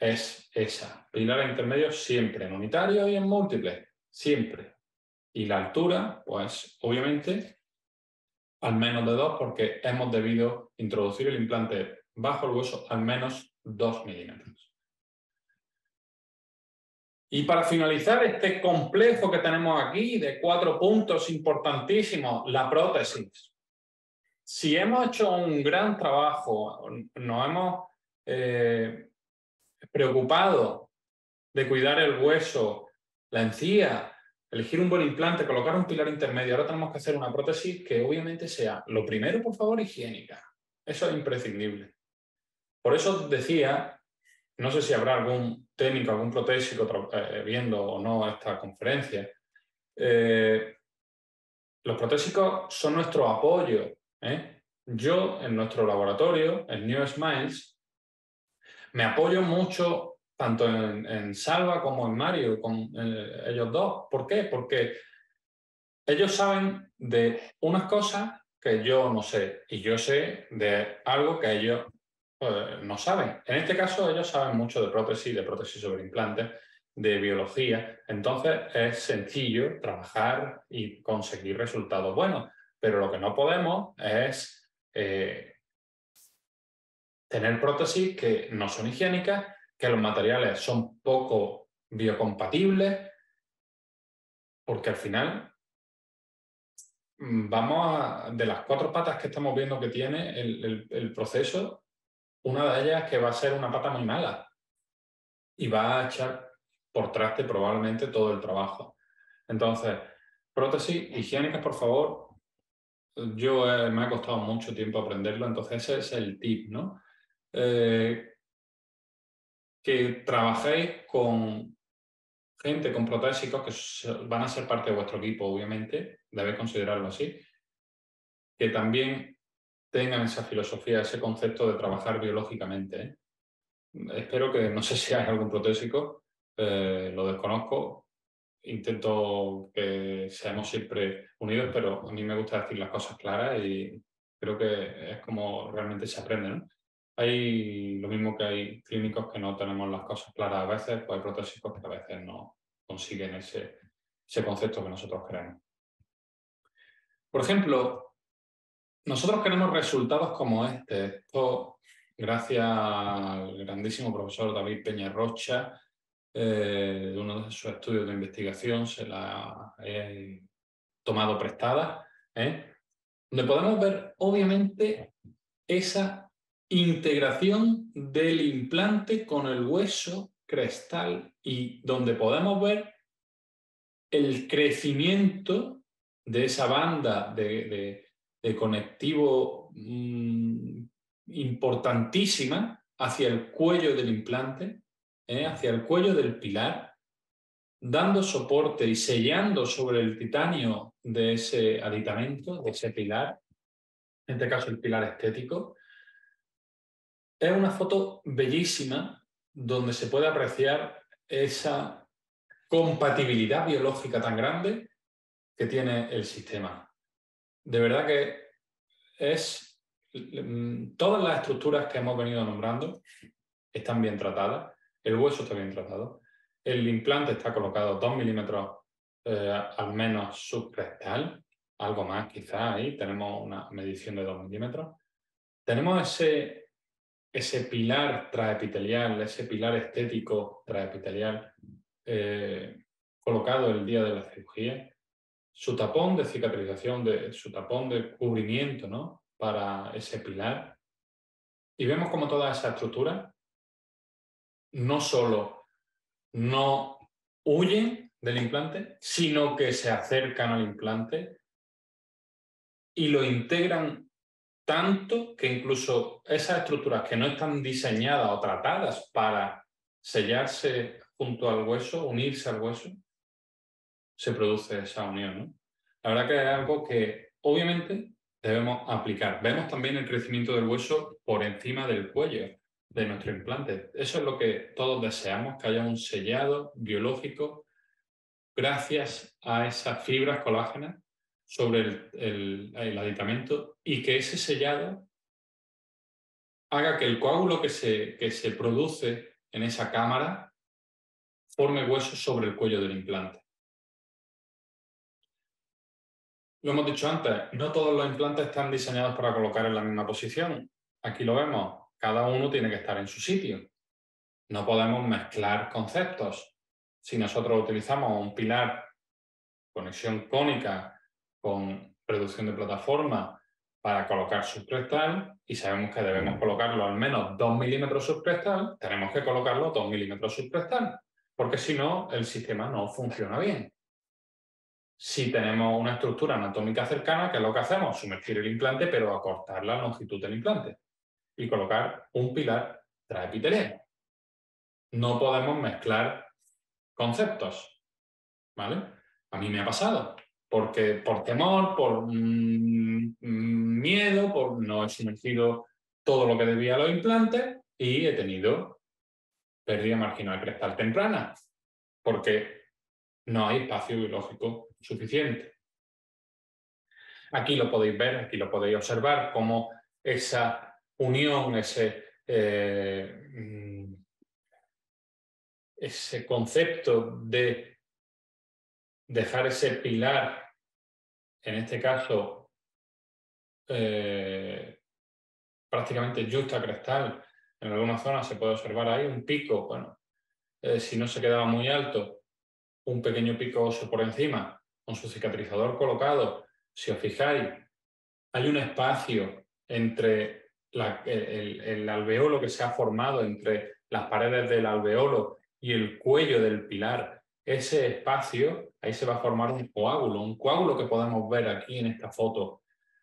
es esa. Pilares intermedios siempre, en unitario y en múltiples, siempre. Y la altura, pues obviamente al menos de 2, porque hemos debido introducir el implante bajo el hueso al menos 2 milímetros. Y para finalizar este complejo que tenemos aquí de 4 puntos importantísimos, la prótesis. Si hemos hecho un gran trabajo, nos hemos preocupado de cuidar el hueso, la encía, elegir un buen implante, colocar un pilar intermedio, ahora tenemos que hacer una prótesis que obviamente sea, lo primero, por favor, higiénica. Eso es imprescindible. Por eso decía, no sé si habrá algún técnico, algún protésico viendo o no esta conferencia. Los protésicos son nuestro apoyo. Yo, en nuestro laboratorio, en New Smiles, me apoyo mucho tanto en Salva como en Mario, con ellos dos. ¿Por qué? Porque ellos saben de unas cosas que yo no sé y yo sé de algo que ellos no saben. En este caso, ellos saben mucho de prótesis sobre implantes, de biología. Entonces, es sencillo trabajar y conseguir resultados buenos. Pero lo que no podemos es tener prótesis que no son higiénicas, que los materiales son poco biocompatibles, porque al final de las 4 patas que estamos viendo que tiene el proceso, una de ellas es que va a ser una pata muy mala y va a echar por traste probablemente todo el trabajo. Entonces, prótesis higiénicas, por favor. Yo me ha costado mucho tiempo aprenderlo, entonces ese es el tip, ¿no? Que trabajéis con gente con protésicos que van a ser parte de vuestro equipo, obviamente, debéis considerarlo así, que también tengan esa filosofía, ese concepto de trabajar biológicamente, ¿eh? Espero que, no sé si hay algún protésico, lo desconozco, intento que seamos siempre unidos, pero a mí me gusta decir las cosas claras y creo que es como realmente se aprende, ¿no? Hay lo mismo que hay clínicos que no tenemos las cosas claras a veces, pues hay protésicos que a veces no consiguen ese concepto que nosotros queremos. Por ejemplo, nosotros queremos resultados como este. Esto, gracias al grandísimo profesor David Peña Rocha, de uno de sus estudios de investigación, se la he tomado prestada, donde podemos ver, obviamente, esa integración del implante con el hueso crestal y donde podemos ver el crecimiento de esa banda de conectivo importantísima hacia el cuello del implante, hacia el cuello del pilar, dando soporte y sellando sobre el titanio de ese aditamento, de ese pilar, en este caso el pilar estético. Es una foto bellísima donde se puede apreciar esa compatibilidad biológica tan grande que tiene el sistema. De verdad que es todas las estructuras que hemos venido nombrando están bien tratadas, el hueso está bien tratado, el implante está colocado 2 milímetros al menos subcrestal, algo más quizá ahí, tenemos una medición de 2 milímetros. Tenemos ese pilar transepitelial, ese pilar estético transepitelial colocado el día de la cirugía, su tapón de cicatrización, su tapón de cubrimiento, ¿no?, para ese pilar. Y vemos como toda esa estructura no solo no huyen del implante, sino que se acercan al implante y lo integran tanto que incluso esas estructuras que no están diseñadas o tratadas para sellarse junto al hueso, unirse al hueso, se produce esa unión, ¿no? La verdad que es algo que obviamente debemos aplicar. Vemos también el crecimiento del hueso por encima del cuello de nuestro implante. Eso es lo que todos deseamos, que haya un sellado biológico gracias a esas fibras colágenas sobre el aditamento y que ese sellado haga que el coágulo que se produce en esa cámara forme hueso sobre el cuello del implante. Lo hemos dicho antes, no todos los implantes están diseñados para colocar en la misma posición. Aquí lo vemos, cada uno tiene que estar en su sitio. No podemos mezclar conceptos. Si nosotros utilizamos un pilar, conexión cónica con reducción de plataforma para colocar subcrestal y sabemos que debemos colocarlo al menos 2 milímetros subcrestal, tenemos que colocarlo 2 milímetros subcrestal, porque si no, el sistema no funciona bien. Si tenemos una estructura anatómica cercana, ¿qué es lo que hacemos? Sumergir el implante, pero acortar la longitud del implante y colocar un pilar transepiteliano. No podemos mezclar conceptos, ¿vale? A mí me ha pasado, porque por temor, por miedo, no he sumergido todo lo que debía a los implantes y he tenido pérdida marginal crestal temprana, porque no hay espacio biológico suficiente. Aquí lo podéis ver, aquí lo podéis observar, cómo esa unión, ese concepto de dejar ese pilar, en este caso, prácticamente yuxtacrestal. En algunas zonas se puede observar ahí un pico, bueno, si no se quedaba muy alto, un pequeño pico óseo por encima, con su cicatrizador colocado. Si os fijáis, hay un espacio entre el alveolo que se ha formado entre las paredes del alveolo y el cuello del pilar. Ese espacio, ahí se va a formar un coágulo que podemos ver aquí en esta foto.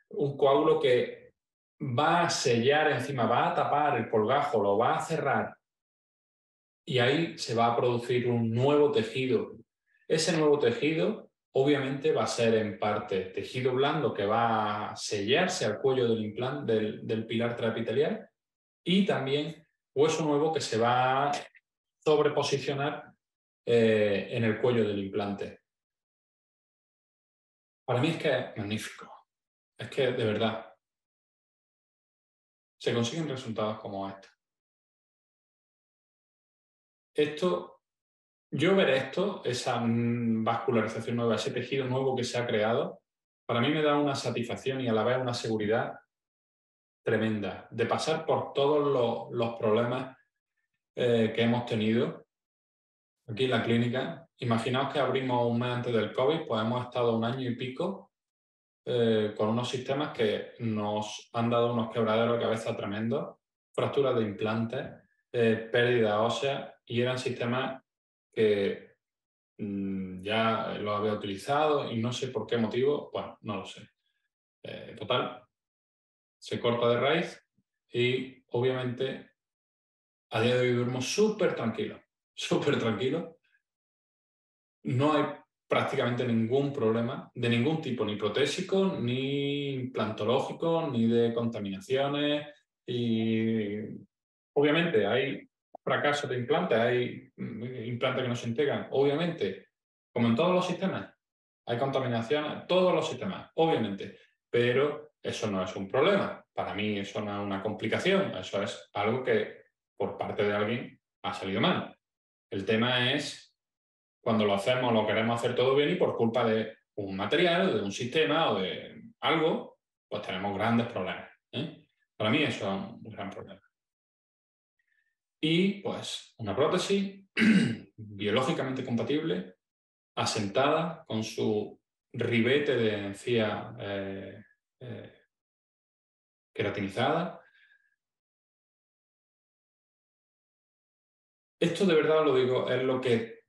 Un coágulo que va a sellar encima, va a tapar el colgajo, lo va a cerrar. Y ahí se va a producir un nuevo tejido. Ese nuevo tejido obviamente va a ser en parte tejido blando que va a sellarse al cuello del implante del pilar transepitelial y también hueso nuevo que se va a sobreposicionar en el cuello del implante. Para mí es que es magnífico. Es que de verdad se consiguen resultados como este. Yo ver esto, esa vascularización nueva, ese tejido nuevo que se ha creado, para mí me da una satisfacción y a la vez una seguridad tremenda de pasar por todos los problemas que hemos tenido aquí en la clínica. Imaginaos que abrimos un mes antes del COVID, pues hemos estado 1 año y pico con unos sistemas que nos han dado unos quebraderos de cabeza tremendos, fracturas de implantes, pérdida ósea, y eran sistemas que ya lo había utilizado y no sé por qué motivo, bueno, no lo sé. Total, se corta de raíz y obviamente a día de hoy duermo súper tranquilo, súper tranquilo. No hay prácticamente ningún problema de ningún tipo, ni protésico, ni implantológico, ni de contaminaciones. Y obviamente hay fracasos de implantes, hay implantes que no se integran. Obviamente, como en todos los sistemas, hay contaminación en todos los sistemas, obviamente. Pero eso no es un problema. Para mí eso no es una complicación. Eso es algo que por parte de alguien ha salido mal. El tema es cuando lo hacemos, lo queremos hacer todo bien y por culpa de un material, de un sistema o de algo, pues tenemos grandes problemas. Para mí eso es un gran problema. Y pues una prótesis biológicamente compatible, asentada con su ribete de encía queratinizada. Esto de verdad lo digo, es lo que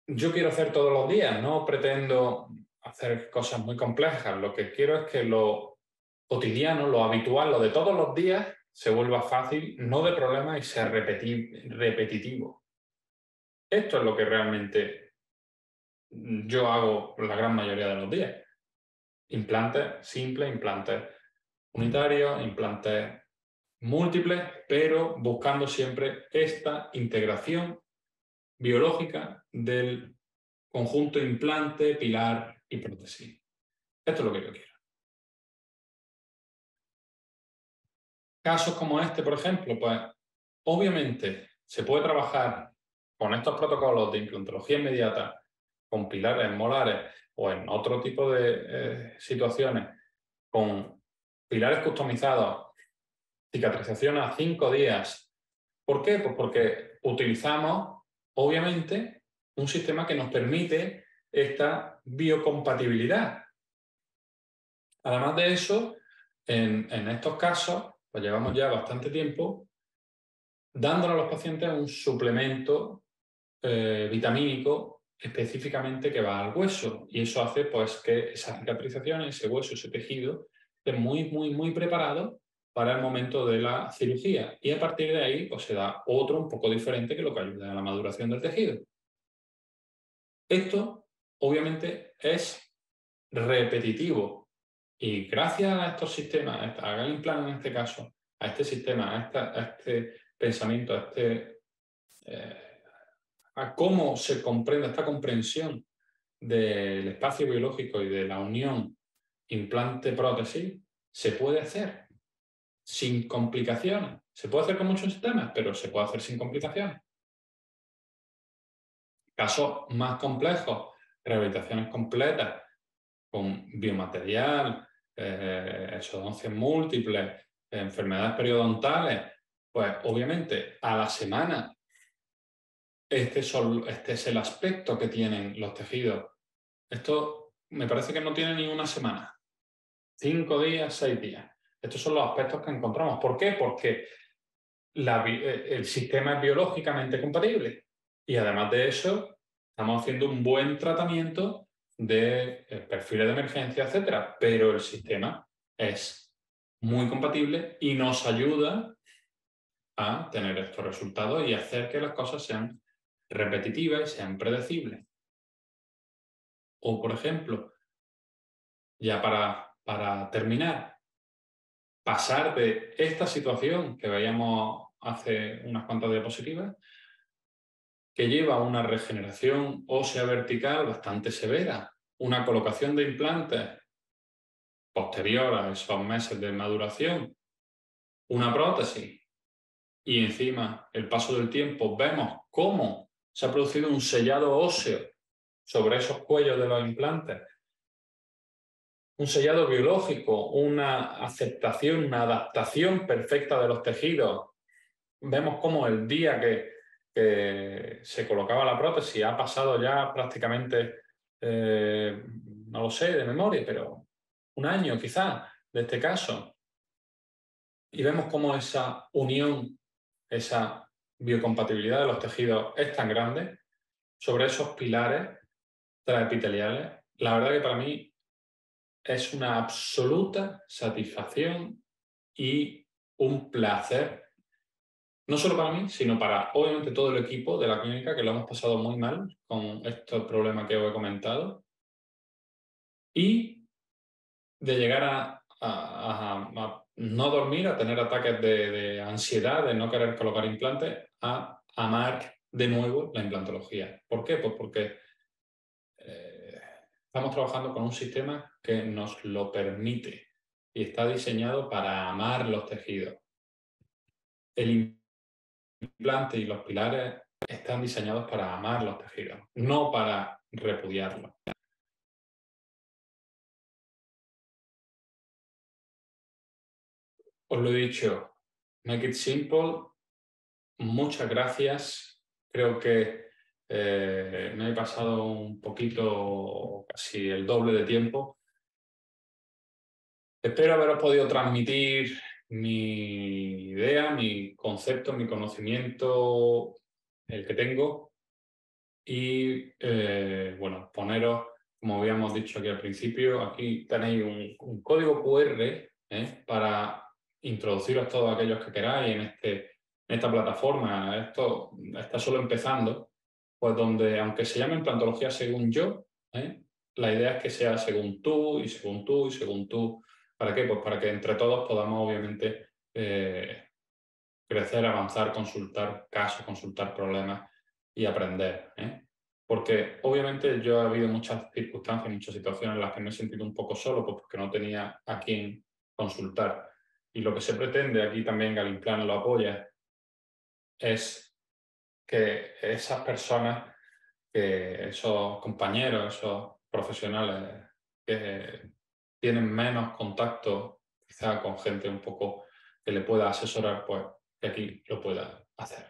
yo quiero hacer todos los días, no pretendo hacer cosas muy complejas, lo que quiero es que lo cotidiano, lo habitual, lo de todos los días se vuelva fácil, no de problema y sea repetitivo. Esto es lo que realmente yo hago la gran mayoría de los días. Implantes simples, implantes unitarios, implantes múltiples, pero buscando siempre esta integración biológica del conjunto implante, pilar y prótesis. Esto es lo que yo quiero. Casos como este, por ejemplo, pues obviamente se puede trabajar con estos protocolos de implantología inmediata, con pilares molares, o en otro tipo de situaciones con pilares customizados, cicatrización a 5 días. ¿Por qué? Pues porque utilizamos, obviamente, un sistema que nos permite esta biocompatibilidad. Además de eso, en estos casos, pues llevamos ya bastante tiempo dándole a los pacientes un suplemento vitamínico específicamente que va al hueso, y eso hace pues que esa cicatrización, ese hueso, ese tejido esté muy preparado para el momento de la cirugía, y a partir de ahí pues se da otro un poco diferente que lo que ayuda a la maduración del tejido. Esto obviamente es repetitivo, y gracias a estos sistemas, a Galimplan en este caso, a este sistema, a este pensamiento, a cómo se comprende esta comprensión del espacio biológico y de la unión implante-prótesis, se puede hacer sin complicaciones. Se puede hacer con muchos sistemas, pero se puede hacer sin complicaciones. Casos más complejos, rehabilitaciones completas con biomaterial, exodoncias múltiples, enfermedades periodontales, pues obviamente a la semana este es el aspecto que tienen los tejidos. Esto me parece que no tiene ni una semana. 5 días, 6 días. Estos son los aspectos que encontramos. ¿Por qué? Porque el sistema es biológicamente compatible. Y además de eso, estamos haciendo un buen tratamiento de perfiles de emergencia, etc. Pero el sistema es muy compatible y nos ayuda a tener estos resultados y hacer que las cosas sean repetitivas y sean predecibles. O, por ejemplo, ya para terminar, pasar de esta situación que veíamos hace unas cuantas diapositivas, que lleva a una regeneración ósea vertical bastante severa, una colocación de implantes posterior a esos meses de maduración, una prótesis, y encima el paso del tiempo vemos cómo se ha producido un sellado óseo sobre esos cuellos de los implantes, un sellado biológico, una aceptación, una adaptación perfecta de los tejidos. Vemos cómo el día que se colocaba la prótesis ha pasado ya prácticamente, no lo sé de memoria, pero un año quizás de este caso. Y vemos cómo esa unión, esa biocompatibilidad de los tejidos es tan grande sobre esos pilares transepiteliales. La verdad que para mí es una absoluta satisfacción y un placer, no solo para mí, sino para obviamente todo el equipo de la clínica, que lo hemos pasado muy mal con estos problemas que os he comentado, y de llegar a no dormir, a tener ataques de ansiedad, de no querer colocar implantes, a amar de nuevo la implantología. ¿Por qué? Pues porque estamos trabajando con un sistema que nos lo permite y está diseñado para amar los tejidos. El implante y los pilares están diseñados para amar los tejidos, no para repudiarlos. Os lo he dicho, make it simple. Muchas gracias. Creo que me he pasado un poquito, casi el doble de tiempo. Espero haberos podido transmitir mi idea, mi concepto, mi conocimiento, el que tengo. Y bueno, poneros, como habíamos dicho aquí al principio, aquí tenéis un código QR para introduciros todos aquellos que queráis en esta plataforma. Esto está solo empezando, pues donde, aunque se llame implantología según yo, la idea es que sea según tú y según tú y según tú. ¿Para qué? Pues para que entre todos podamos obviamente crecer, avanzar, consultar casos, consultar problemas y aprender. Porque obviamente yo ha habido muchas circunstancias, muchas situaciones en las que me he sentido un poco solo, pues porque no tenía a quién consultar. Y lo que se pretende, aquí también Galimplan lo apoya, es que esas personas, que esos compañeros, esos profesionales que tienen menos contacto quizá con gente un poco que le pueda asesorar, pues que aquí lo pueda hacer.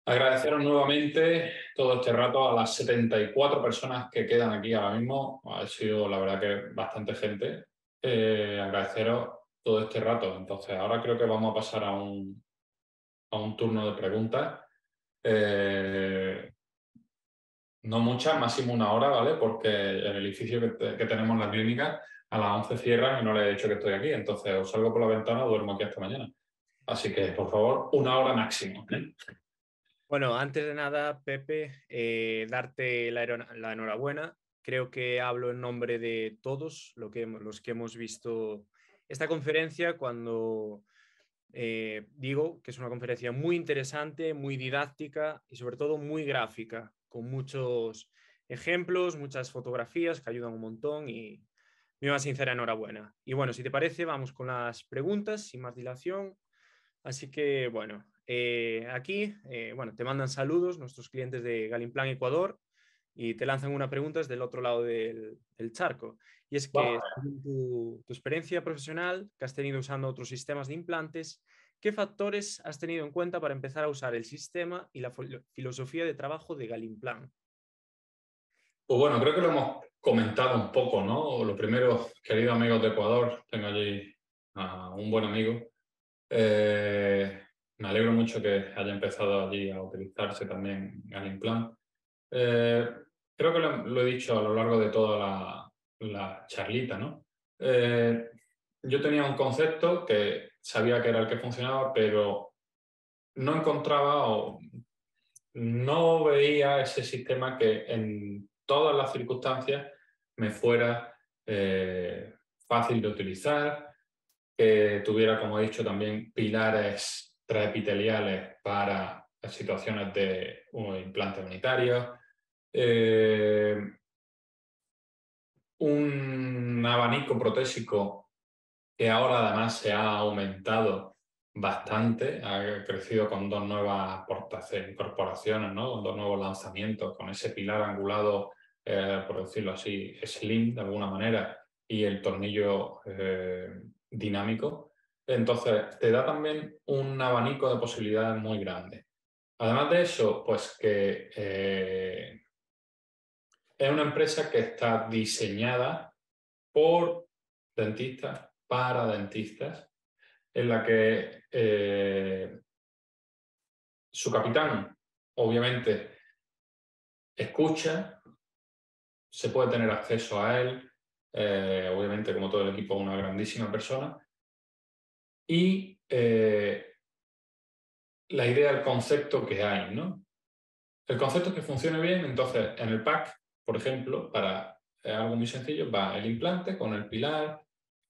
Agradeceros nuevamente todo este rato a las 74 personas que quedan aquí ahora mismo. Ha sido, la verdad, que bastante gente. Agradeceros todo este rato. Entonces, ahora creo que vamos a pasar a un turno de preguntas. No muchas, máximo una hora, ¿vale? Porque el edificio que tenemos en la clínica a las 11 cierran y no les he dicho que estoy aquí. Entonces, os salgo por la ventana o duermo aquí hasta mañana. Así que, por favor, una hora máximo, ¿eh? Bueno, antes de nada, Pepe, darte la enhorabuena. Creo que hablo en nombre de todos los que hemos visto esta conferencia cuando digo que es una conferencia muy interesante, muy didáctica y sobre todo muy gráfica, con muchos ejemplos, muchas fotografías que ayudan un montón y mi más sincera enhorabuena. Y bueno, si te parece, vamos con las preguntas sin más dilación. Así que bueno, aquí bueno, te mandan saludos nuestros clientes de Galimplan Ecuador y te lanzan una pregunta desde el otro lado del charco. Y es que, Vamos. según tu experiencia profesional que has tenido usando otros sistemas de implantes, ¿qué factores has tenido en cuenta para empezar a usar el sistema y la filosofía de trabajo de Galimplan? Pues bueno, creo que lo hemos comentado un poco, ¿no? Lo primero, queridos amigos de Ecuador, tengo allí a un buen amigo. Me alegro mucho que haya empezado allí a utilizarse también Galimplan. Creo que lo he dicho a lo largo de toda la charlita, ¿no? Yo tenía un concepto que sabía que era el que funcionaba, pero no encontraba o no veía ese sistema que en todas las circunstancias me fuera fácil de utilizar, que tuviera, como he dicho, también pilares transepiteliales para situaciones de implantes unitarios, un abanico protésico que ahora además se ha aumentado bastante, ha crecido con dos nuevas incorporaciones, ¿no? Con dos nuevos lanzamientos, con ese pilar angulado, por decirlo así, slim de alguna manera, y el tornillo dinámico. Entonces, te da también un abanico de posibilidades muy grande. Además de eso, pues que es una empresa que está diseñada por dentistas, para dentistas, en la que su capitán, obviamente, escucha, se puede tener acceso a él, obviamente, como todo el equipo, una grandísima persona, y la idea, el concepto que hay, ¿no? El concepto es que funcione bien, entonces, en el pack, por ejemplo, para algo muy sencillo, va el implante con el pilar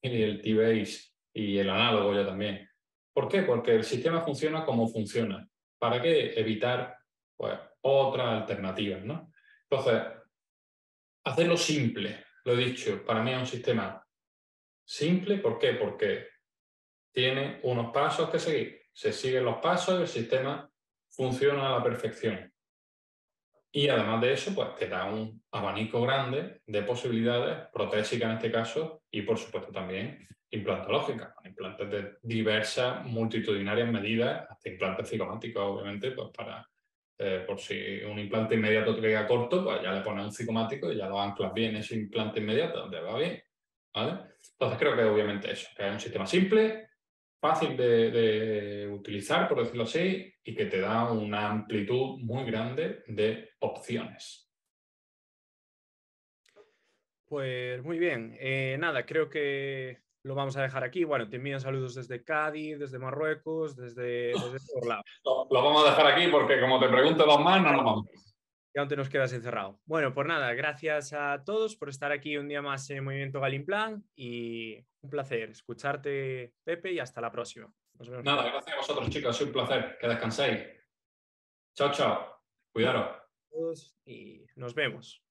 y el T-Base y el análogo ya también. ¿Por qué? Porque el sistema funciona como funciona. ¿Para qué? Evitar, pues, otras alternativas, ¿no? Entonces, hacerlo simple, lo he dicho, para mí es un sistema simple. ¿Por qué? Porque tiene unos pasos que seguir. Se siguen los pasos y el sistema funciona a la perfección. Y además de eso, pues te da un abanico grande de posibilidades, protésicas en este caso, y por supuesto también implantológicas, con implantes de diversas, multitudinarias medidas, hasta implantes cigomáticos, obviamente, pues para, por si un implante inmediato te queda corto, pues ya le pones un cigomático y ya lo anclas bien ese implante inmediato, donde va bien, ¿vale? Entonces creo que obviamente eso, que es un sistema simple, fácil de utilizar, por decirlo así, y que te da una amplitud muy grande de opciones. Pues muy bien, nada, creo que lo vamos a dejar aquí. Bueno, te envían saludos desde Cádiz, desde Marruecos, desde todos lados. Lo vamos a dejar aquí porque como te pregunto dos más, no nos vamos. Y aún te nos quedas encerrado. Bueno, pues nada, gracias a todos por estar aquí un día más en Movimiento Galimplan y un placer escucharte, Pepe, y hasta la próxima. Nos vemos Nada, pronto. gracias a vosotros, chicos. Ha sido un placer. Que descanséis. Chao, chao. Cuidaros. Todos y nos vemos.